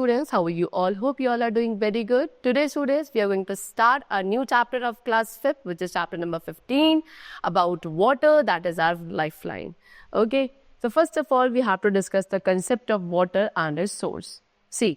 students, how are you all? Hope you all are doing very good. Today students, we are going to start a new chapter of class 5th, which is chapter number 15 about water, that is our lifeline. Okay, so first of all, we have to discuss the concept of water and its source. See,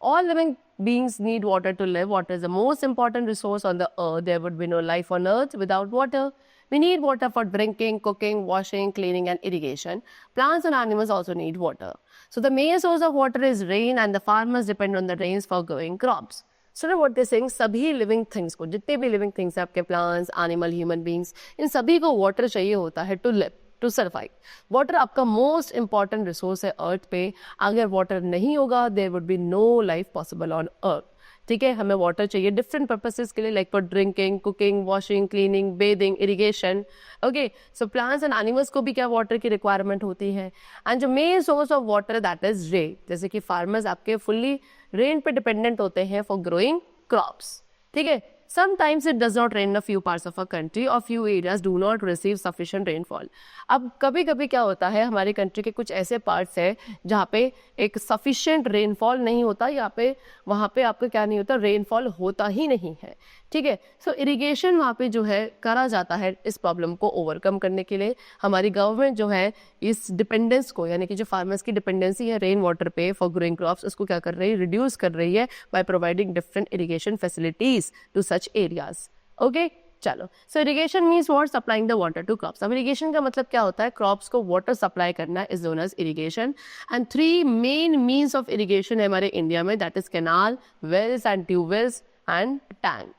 all living beings need water to live. Water is the most important resource on the earth. There would be no life on earth without water. We need water for drinking, cooking, washing, cleaning and irrigation. Plants and animals also need water. So the main source of water is rain and the farmers depend on the rains for growing crops. So now what they're saying, सभी living things को, जितने भी living things हैं आपके plants, animal, human beings, इन सभी को water चाहिए होता है to live, to survive. Water आपका most important resource है earth पे. अगर water नहीं होगा, there would be no life possible on earth. ठीक है, हमें वाटर चाहिए डिफरेंट पर्पसेस के लिए, like for drinking, cooking, washing, cleaning, bathing, irrigation. Okay, so plants and animals को भी क्या वाटर की रिक्वायरमेंट होती है. एंड जो main source of water that is rain. जैसे कि फार्मर्स आपके फुल्ली रेन पे डिपेंडेंट होते हैं फॉर ग्रोइंग क्रॉप्स. ठीक है, sometimes it does not rain in a few parts of a country or few areas do not receive sufficient rainfall. अब कभी कभी क्या होता है, हमारी कंट्री के कुछ ऐसे पार्ट्स है जहाँ पे एक सफिशिएंट रेनफॉल नहीं होता, या पे वहाँ पे आपका क्या नहीं होता, रेनफॉल होता ही नहीं है. ठीक है, सो इरिगेशन वहाँ पे जो है करा जाता है इस प्रॉब्लम को ओवरकम करने के लिए. हमारी गवर्नमेंट जो है इस डिपेंडेंस को, यानी कि जो फार्मर्स की डिपेंडेंसी है रेन वाटर पे फॉर ग्रोइंग क्रॉप्स, उसको क्या कर रही है, रिड्यूस कर रही है by providing different irrigation facilities to such areas. Okay, चलो, so irrigation means what, supplying the water to crops. अब इरिगेशन का मतलब क्या होता है, क्रॉप्स को वाटर सप्लाई करना is known as irrigation. And 3 main means of irrigation है हमारे इंडिया में, that is canal, wells and tube wells and tank.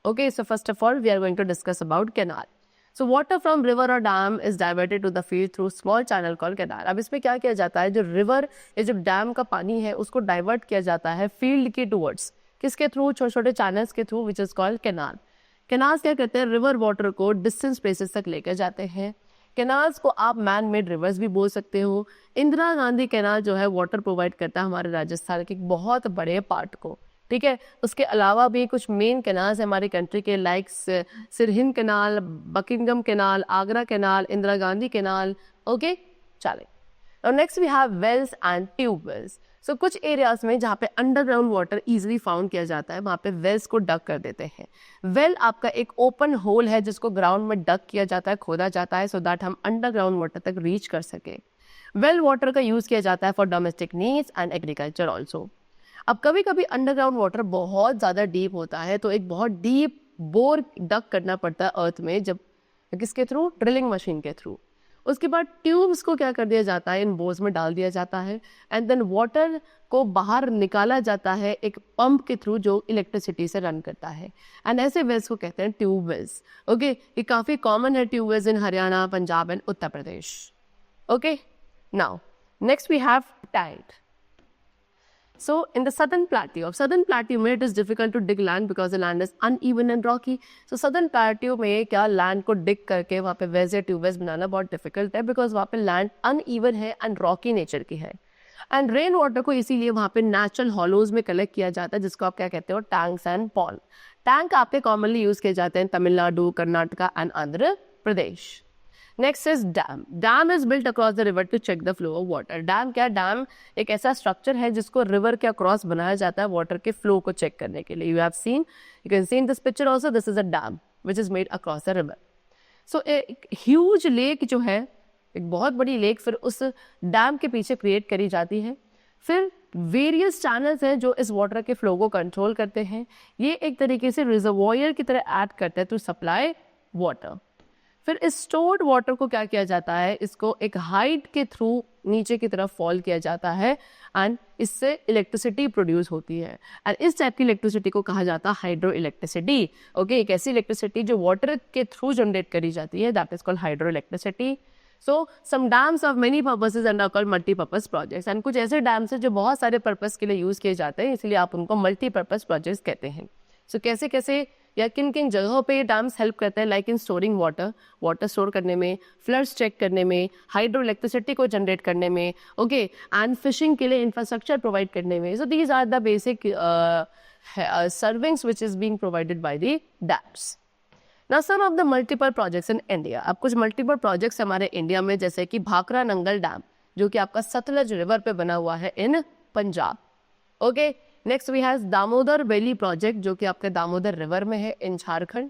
Okay, so first of all, we are going to discuss about canal. So water from river or dam is diverted to the field through small channel called canal. अब इसमें क्या किया जाता है, जो river या जो dam का पानी है उसको डाइवर्ट किया जाता है फील्ड के टूवर्ड्स. किसके थ्रू, छोटे छोटे चैनल्स के through, which is called canal. Canals क्या करते हैं, रिवर वाटर को डिस्टेंस प्लेसेस तक लेकर जाते हैं. कैनाल्स को आप मैन मेड रिवर्स भी बोल सकते हो. इंदिरा गांधी कैनाल जो है वाटर प्रोवाइड करता है हमारे राजस्थान के एक बहुत बड़े पार्ट को. ठीक है, उसके अलावा भी कुछ मेन कैनाल्स है हमारी कंट्री के, like Sirhind canal, Buckingham canal, Agra canal, Indira Gandhi canal. Okay, चलें. और next we have wells and tubewells. So कुछ एरियाज में जहाँ पे अंडरग्राउंड वाटर इजीली फाउंड किया जाता है, वहाँ पे वेल्स को डग कर देते हैं. वेल आपका एक ओपन होल है जिसको ग्राउंड में डग किया जाता है, खोदा जाता है, सो दैट हम अंडरग्राउंड वाटर तक रीच कर सके. वेल वाटर का यूज किया जाता है for domestic needs and agriculture also. अब कभी कभी अंडरग्राउंड वाटर बहुत ज़्यादा डीप होता है, तो एक बहुत डीप बोर डग करना पड़ता है अर्थ में, जब किसके थ्रू, ड्रिलिंग मशीन के थ्रू. उसके बाद ट्यूब्स को क्या कर दिया जाता है, इन बोर्स में डाल दिया जाता है, एंड देन वाटर को बाहर निकाला जाता है एक पंप के थ्रू जो इलेक्ट्रिसिटी से रन करता है. एंड ऐसे वेल्स को कहते हैं ट्यूब वेल्स. ओके, ये काफ़ी कॉमन है tube wells in Haryana, Punjab and Uttar Pradesh. Okay, now next we have tank. So in the southern plateau में it is difficult to dig land because the land is uneven and rocky. So southern plateau में क्या land को dig करके वहाँ पे wells या tubewells बनाना बहुत difficult है, because वहाँ पे land uneven है and rocky nature की है. And rain water को इसीलिए वहाँ पे natural hollows में collect किया जाता है, जिसको आप क्या कहते हो, tanks and pond. Tank आपके commonly use किए जाते हैं Tamil Nadu, Karnataka and Andhra Pradesh. Next is dam. Dam is built across the river to check the flow of water. Dam क्या, डैम एक ऐसा स्ट्रक्चर है जिसको रिवर के अक्रॉस बनाया जाता है वाटर के फ्लो को चेक करने के लिए. You have seen, you can see in this picture also, this is a dam which is made across the river. So एक ह्यूज लेक जो है, एक बहुत बड़ी लेक, फिर उस डैम के पीछे क्रिएट करी जाती है. फिर वेरियस चैनल्स हैं जो इस वाटर के फ्लो को कंट्रोल करते हैं. ये एक तरीके से रिजर्वॉयर की तरह एक्ट करते हैं टू सप्लाई वाटर. फिर इस स्टोर्ड वाटर को क्या किया जाता है, इसको एक हाइट के थ्रू नीचे की तरफ फॉल किया जाता है, एंड इससे इलेक्ट्रिसिटी प्रोड्यूस होती है. एंड इस टाइप की इलेक्ट्रिसिटी को कहा जाता है हाइड्रो इलेक्ट्रिसिटी. ओके, एक ऐसी इलेक्ट्रिसिटी जो वाटर के थ्रू जनरेट करी जाती है, that is called hydro electricity. So some dams of many purposes and are called multipurpose projects. And कुछ ऐसे डैम्स हैं जो बहुत सारे पर्पस के लिए यूज किए जाते हैं, इसलिए आप उनको मल्टीपर्पज प्रोजेक्ट्स कहते हैं. सो कैसे कैसे या किन किन जगहों पे डैम्स हेल्प करते हैं, like in storing water store करने में, फ्लड्स चेक करने में, हाइड्रो इलेक्ट्रिसिटी को जनरेट करने में, ओके, एंड फिशिंग के लिए इंफ्रास्ट्रक्चर प्रोवाइड करने में. So these are the basic servings which is being provided by the dams. Now some of the multiple projects in India. अब कुछ मल्टीपल प्रोजेक्ट्स हमारे इंडिया में, जैसे कि भाखरा नंगल डैम जो कि आपका सतलज रिवर पे बना हुआ है in Punjab. Okay, next we have Damodar valley project जो कि आपके दामोदर रिवर में है इन Jharkhand.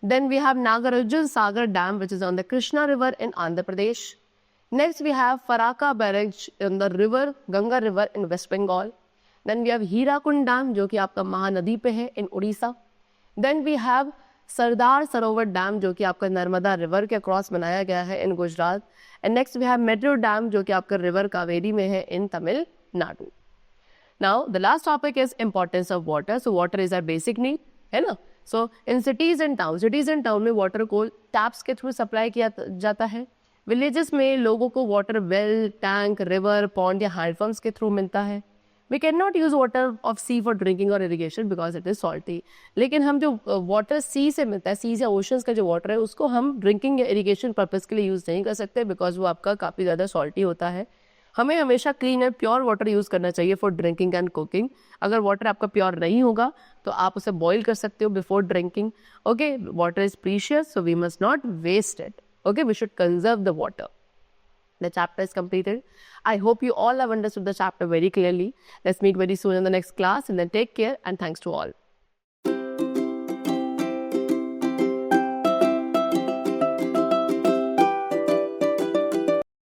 Then we have Nagarjun Sagar Dam, which is on the Krishna River in Andhra Pradesh. Next, we have Faraka Barrage in the river, Ganga River in West Bengal. Then we have Hirakund Dam, जो कि आपका महानदी पे है in Odisha. Then we have Sardar Sarovar dam जो कि आपका Narmada river के cross बनाया गया है in Gujarat. And next we have Mettur dam जो कि आपका रिवर कावेरी में है in Tamil Nadu. Now the last topic is importance of water. So water is our basic need, है ना. So in cities and town में वाटर को टैप्स के थ्रू सप्लाई किया जाता है. विलेजेस में लोगों को water well, tank, river, pond या हैंडपम्प्स के थ्रू मिलता है. We can not use water of sea for drinking और irrigation because it is salty. लेकिन हम जो वाटर सी से मिलता है, सीज या ओशंस का जो वाटर है, उसको हम ड्रिंकिंग या इरीगेशन पर्पज के लिए यूज नहीं कर सकते बिकॉज वो आपका काफ़ी ज़्यादा सॉल्टी होता है. हमें हमेशा clean and pure water use करना चाहिए फॉर ड्रिंकिंग एंड कुकिंग. अगर वाटर आपका प्योर नहीं होगा तो आप उसे बॉईल कर सकते हो before drinking. Okay, water is precious, so we must not waste it. Okay, we should conserve the water. The chapter is completed. I hope you all have understood the chapter very clearly. Let's meet very soon in the next class, and then take care and thanks to all.